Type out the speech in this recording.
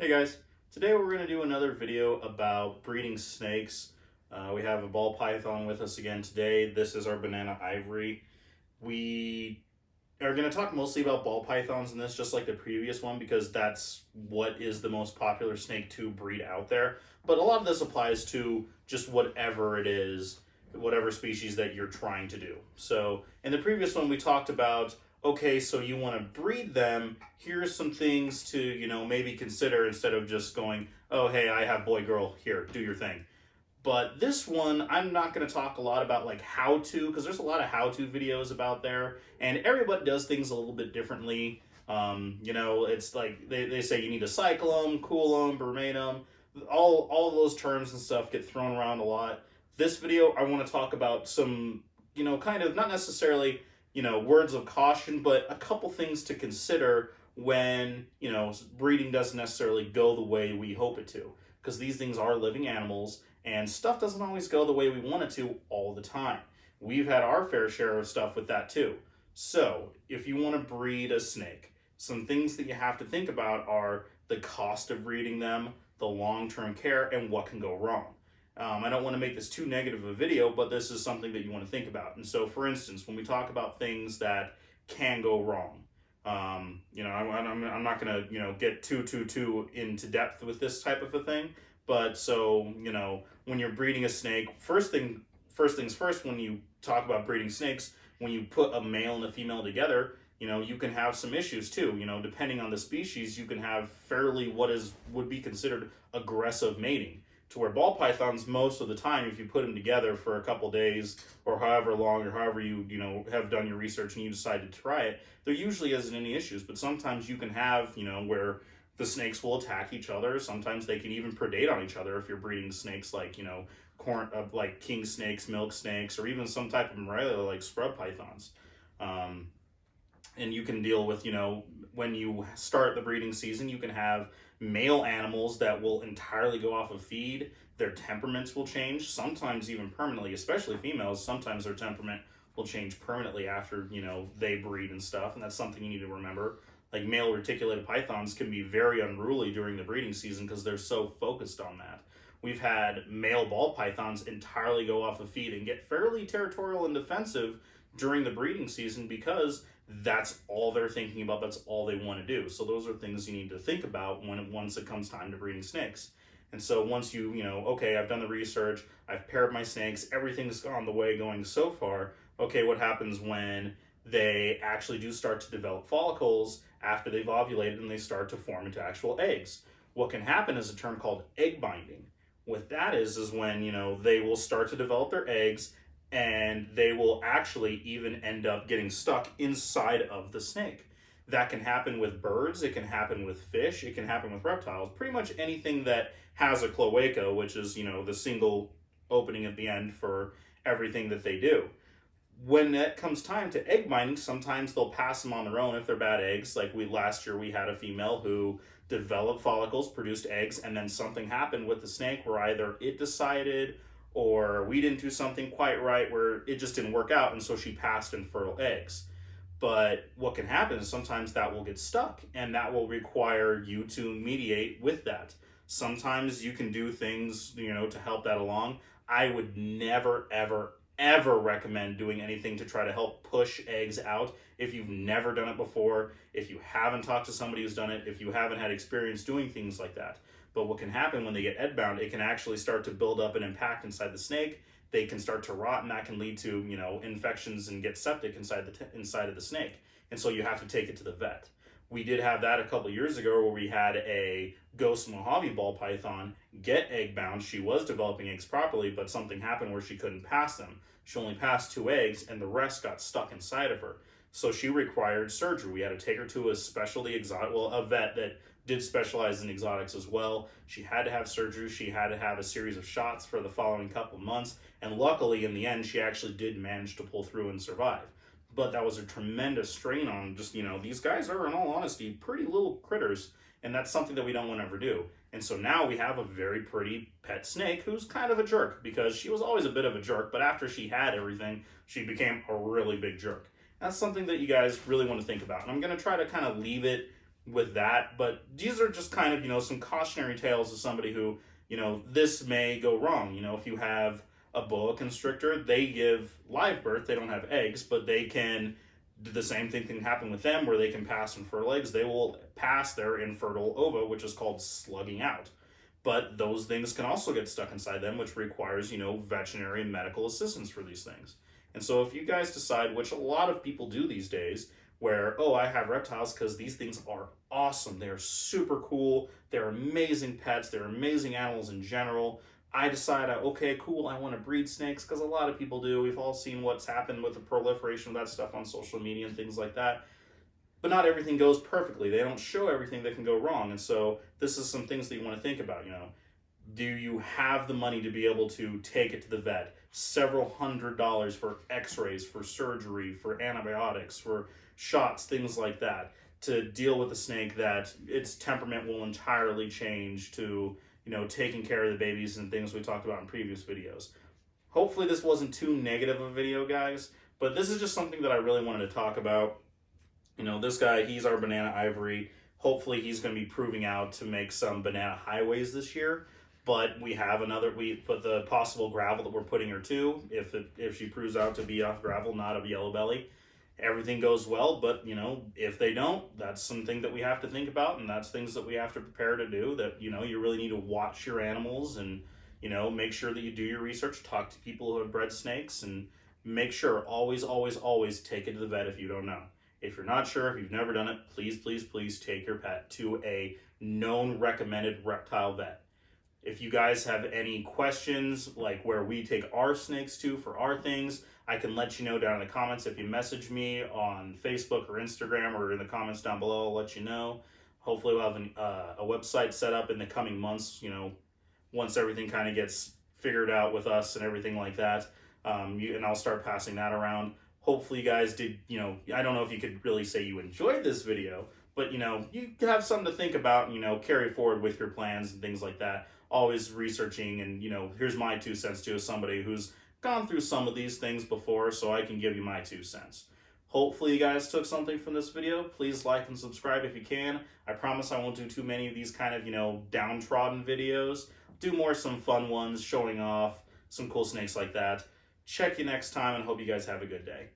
Hey guys, today we're going to do another video about breeding snakes. We have a ball python with us again today. This is our banana ivory. We are going to talk mostly about ball pythons in this, just like the previous one, because that's what is the most popular snake to breed out there. But a lot of this applies to just whatever it is, whatever species that you're trying to do. So in the previous one we talked about, okay, so you want to breed them, here's some things to, maybe consider instead of just going, oh, hey, I have boy, girl, here, do your thing. But this one, I'm not going to talk a lot about like how to, because there's a lot of how-to videos about there, and everybody does things a little bit differently. It's like they say you need to cycle them, cool them, brumate them. All of those terms and stuff get thrown around a lot. This video, I want to talk about some, kind of not necessarily words of caution, but a couple things to consider when, breeding doesn't necessarily go the way we hope it to. Because these things are living animals, and stuff doesn't always go the way we want it to all the time. We've had our fair share of stuff with that too. So, if you want to breed a snake, some things that you have to think about are the cost of breeding them, the long-term care, and what can go wrong. I don't want to make this too negative a video, but this is something that you want to think about. And so, for instance, when we talk about things that can go wrong, I'm not going to, get too into depth with this type of a thing. But so, when you're breeding a snake, first things first, when you talk about breeding snakes, when you put a male and a female together, you can have some issues too. Depending on the species, you can have fairly would be considered aggressive mating. To where ball pythons, most of the time, if you put them together for a couple days or however long or however you have done your research and you decide to try it, there usually isn't any issues. But sometimes you can have where the snakes will attack each other. Sometimes they can even predate on each other if you're breeding snakes like like king snakes, milk snakes, or even some type of Morelia like scrub pythons. And you can deal with when you start the breeding season, you can have male animals that will entirely go off of feed. Their temperaments will change, sometimes even permanently, especially females. Sometimes their temperament will change permanently after, they breed and stuff. And that's something you need to remember. Like male reticulated pythons can be very unruly during the breeding season because they're so focused on that. We've had male ball pythons entirely go off of feed and get fairly territorial and defensive during the breeding season because that's all they're thinking about, that's all they want to do. So those are things you need to think about once it comes time to breeding snakes. And so once okay, I've done the research, I've paired my snakes, everything's gone the way going so far, okay, what happens when they actually do start to develop follicles after they've ovulated and they start to form into actual eggs? What can happen is a term called egg binding. What that is when, they will start to develop their eggs and they will actually even end up getting stuck inside of the snake. That can happen with birds, it can happen with fish, it can happen with reptiles, pretty much anything that has a cloaca, which is, the single opening at the end for everything that they do. When it comes time to egg binding, sometimes they'll pass them on their own if they're bad eggs. Like last year we had a female who developed follicles, produced eggs, and then something happened with the snake where either it decided or we didn't do something quite right where it just didn't work out, and so she passed infertile eggs. But what can happen is sometimes that will get stuck, and that will require you to mediate with that. Sometimes you can do things, to help that along. I would never, ever recommend doing anything to try to help push eggs out if you've never done it before, if you haven't talked to somebody who's done it, if you haven't had experience doing things like that. But what can happen when they get egg bound, it can actually start to build up an impact inside the snake. They can start to rot, and that can lead to, infections and get septic inside of the snake. And so you have to take it to the vet. We did have that a couple of years ago where we had a ghost Mojave ball python get egg bound. She was developing eggs properly, but something happened where she couldn't pass them. She only passed 2 eggs, and the rest got stuck inside of her. So she required surgery. We had to take her to a a vet that did specialize in exotics as well. She had to have surgery. She had to have a series of shots for the following couple of months. And luckily, in the end, she actually did manage to pull through and survive. But that was a tremendous strain on just, these guys are, in all honesty, pretty little critters. And that's something that we don't want to ever do. And so now we have a very pretty pet snake who's kind of a jerk, because she was always a bit of a jerk, but after she had everything, she became a really big jerk. That's something that you guys really want to think about. And I'm going to try to kind of leave it with that. But these are just kind of, some cautionary tales of somebody who, this may go wrong. If you have a boa constrictor, they give live birth, they don't have eggs, but they can, the same thing can happen with them where they can pass infertile eggs. They will pass their infertile ova, which is called slugging out. But those things can also get stuck inside them, which requires, veterinary and medical assistance for these things. And so if you guys decide, which a lot of people do these days, where, oh, I have reptiles because these things are awesome. They're super cool. They're amazing pets. They're amazing animals in general. I decide, okay, cool, I want to breed snakes, because a lot of people do. We've all seen what's happened with the proliferation of that stuff on social media and things like that. But not everything goes perfectly. They don't show everything that can go wrong. And so this is some things that you want to think about, Do you have the money to be able to take it to the vet? Several $100s for x-rays, for surgery, for antibiotics, for shots, things like that, to deal with a snake that its temperament will entirely change to, taking care of the babies and things we talked about in previous videos. Hopefully this wasn't too negative of a video, guys, but this is just something that I really wanted to talk about. This guy, he's our banana ivory. Hopefully he's going to be proving out to make some banana highways this year. But we have put the possible gravel that we're putting her to, if she proves out to be off gravel, not of yellow belly. Everything goes well, but, if they don't, that's something that we have to think about, and that's things that we have to prepare to do, that, you really need to watch your animals and, make sure that you do your research, talk to people who have bred snakes, and make sure, always, always, always take it to the vet if you don't know. If you're not sure, if you've never done it, please, please, please take your pet to a known recommended reptile vet. If you guys have any questions, like where we take our snakes to for our things, I can let you know down in the comments. If you message me on Facebook or Instagram or in the comments down below, I'll let you know. Hopefully we'll have a website set up in the coming months, once everything kind of gets figured out with us and everything like that. And I'll start passing that around. Hopefully you guys did, I don't know if you could really say you enjoyed this video, but, you have something to think about and, carry forward with your plans and things like that. Always researching, and, here's my 2 cents too, as somebody who's gone through some of these things before, so I can give you my 2 cents. Hopefully you guys took something from this video. Please like and subscribe if you can. I promise I won't do too many of these kind of, downtrodden videos. Do more some fun ones, showing off some cool snakes like that. Check you next time, and hope you guys have a good day.